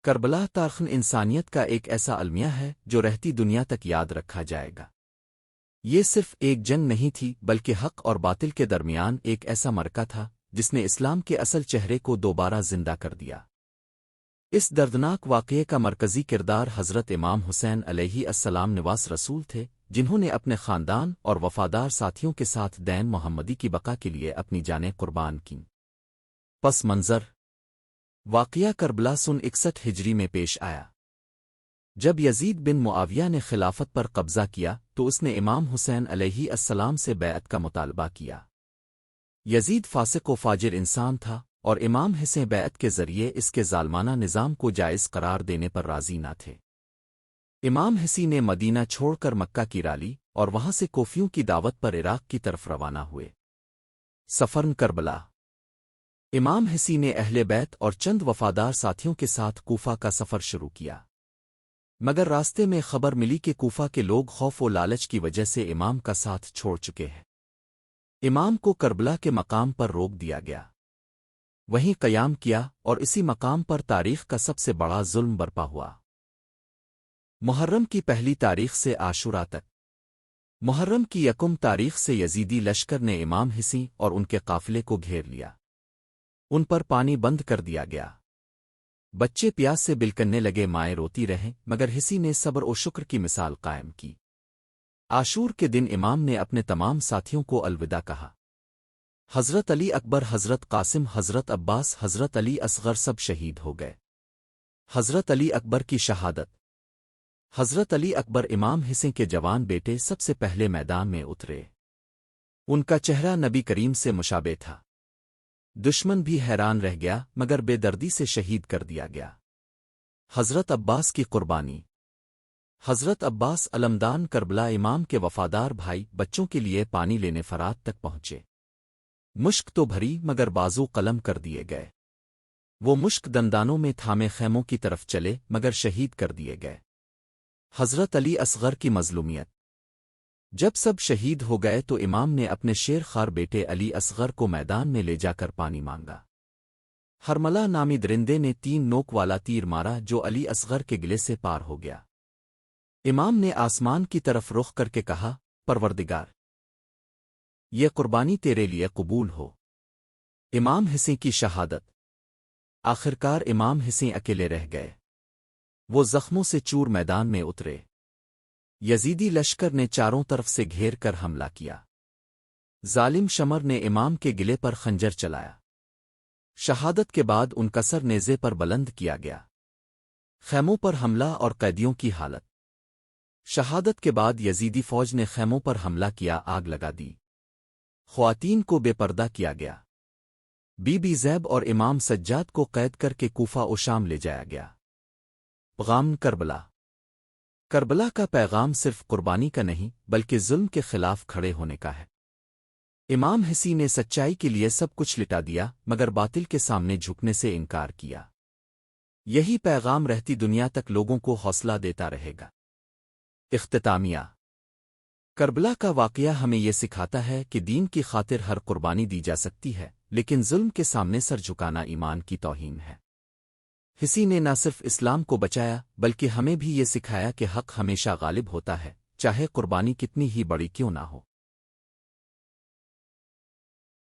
کربلا تارخ انسانیت کا ایک ایسا المیہ ہے جو رہتی دنیا تک یاد رکھا جائے گا۔ یہ صرف ایک جنگ نہیں تھی بلکہ حق اور باطل کے درمیان ایک ایسا معرکہ تھا جس نے اسلام کے اصل چہرے کو دوبارہ زندہ کر دیا۔ اس دردناک واقعے کا مرکزی کردار حضرت امام حسین علیہ السلام نواز رسول تھے، جنہوں نے اپنے خاندان اور وفادار ساتھیوں کے ساتھ دین محمدی کی بقا کے لیے اپنی جانیں قربان کیں۔ پس منظر واقعہ کربلا سن 61 ہجری میں پیش آیا۔ جب یزید بن معاویہ نے خلافت پر قبضہ کیا تو اس نے امام حسین علیہ السلام سے بیعت کا مطالبہ کیا۔ یزید فاسق و فاجر انسان تھا اور امام حسین بیعت کے ذریعے اس کے ظالمانہ نظام کو جائز قرار دینے پر راضی نہ تھے۔ امام حسین نے مدینہ چھوڑ کر مکہ کی رالی اور وہاں سے کوفیوں کی دعوت پر عراق کی طرف روانہ ہوئے۔ سفرن کربلا امام حسین نے اہل بیت اور چند وفادار ساتھیوں کے ساتھ کوفہ کا سفر شروع کیا، مگر راستے میں خبر ملی کہ کوفہ کے لوگ خوف و لالچ کی وجہ سے امام کا ساتھ چھوڑ چکے ہیں۔ امام کو کربلا کے مقام پر روک دیا گیا، وہیں قیام کیا اور اسی مقام پر تاریخ کا سب سے بڑا ظلم برپا ہوا۔ محرم کی پہلی تاریخ سے عاشورہ تک۔ محرم کی یکم تاریخ سے یزیدی لشکر نے امام حسین اور ان کے قافلے کو گھیر لیا۔ ان پر پانی بند کر دیا گیا۔ بچے پیاس سے بلکنے لگے، مائیں روتی رہیں، مگر حسین نے صبر و شکر کی مثال قائم کی۔ عاشور کے دن امام نے اپنے تمام ساتھیوں کو الوداع کہا۔ حضرت علی اکبر، حضرت قاسم، حضرت عباس، حضرت علی اصغر سب شہید ہو گئے۔ حضرت علی اکبر کی شہادت۔ حضرت علی اکبر امام حسین کے جوان بیٹے سب سے پہلے میدان میں اترے۔ ان کا چہرہ نبی کریم سے مشابہ تھا۔ دشمن بھی حیران رہ گیا، مگر بے دردی سے شہید کر دیا گیا۔ حضرت عباس کی قربانی۔ حضرت عباس علمدان کربلا امام کے وفادار بھائی بچوں کے لیے پانی لینے فرات تک پہنچے۔ مشک تو بھری مگر بازو قلم کر دیے گئے۔ وہ مشک دندانوں میں تھامے خیموں کی طرف چلے مگر شہید کر دیے گئے۔ حضرت علی اصغر کی مظلومیت۔ جب سب شہید ہو گئے تو امام نے اپنے شیر خوار بیٹے علی اصغر کو میدان میں لے جا کر پانی مانگا۔ ہرملہ نامی درندے نے 3 نوک والا تیر مارا جو علی اصغر کے گلے سے پار ہو گیا۔ امام نے آسمان کی طرف رخ کر کے کہا، پروردگار، یہ قربانی تیرے لیے قبول ہو۔ امام حسین کی شہادت۔ آخرکار امام حسین اکیلے رہ گئے۔ وہ زخموں سے چور میدان میں اترے۔ یزیدی لشکر نے چاروں طرف سے گھیر کر حملہ کیا۔ ظالم شمر نے امام کے گلے پر خنجر چلایا۔ شہادت کے بعد ان کا سر نیزے پر بلند کیا گیا۔ خیموں پر حملہ اور قیدیوں کی حالت۔ شہادت کے بعد یزیدی فوج نے خیموں پر حملہ کیا، آگ لگا دی۔ خواتین کو بے پردہ کیا گیا۔ بی بی زیب اور امام سجاد کو قید کر کے کوفہ و شام لے جایا گیا۔ پیغام کربلا۔ کربلا کا پیغام صرف قربانی کا نہیں بلکہ ظلم کے خلاف کھڑے ہونے کا ہے۔ امام حسین نے سچائی کے لیے سب کچھ لٹا دیا مگر باطل کے سامنے جھکنے سے انکار کیا۔ یہی پیغام رہتی دنیا تک لوگوں کو حوصلہ دیتا رہے گا۔ اختتامیہ۔ کربلا کا واقعہ ہمیں یہ سکھاتا ہے کہ دین کی خاطر ہر قربانی دی جا سکتی ہے، لیکن ظلم کے سامنے سر جھکانا ایمان کی توہین ہے۔ حسین نے نہ صرف اسلام کو بچایا بلکہ ہمیں بھی یہ سکھایا کہ حق ہمیشہ غالب ہوتا ہے، چاہے قربانی کتنی ہی بڑی کیوں نہ ہو۔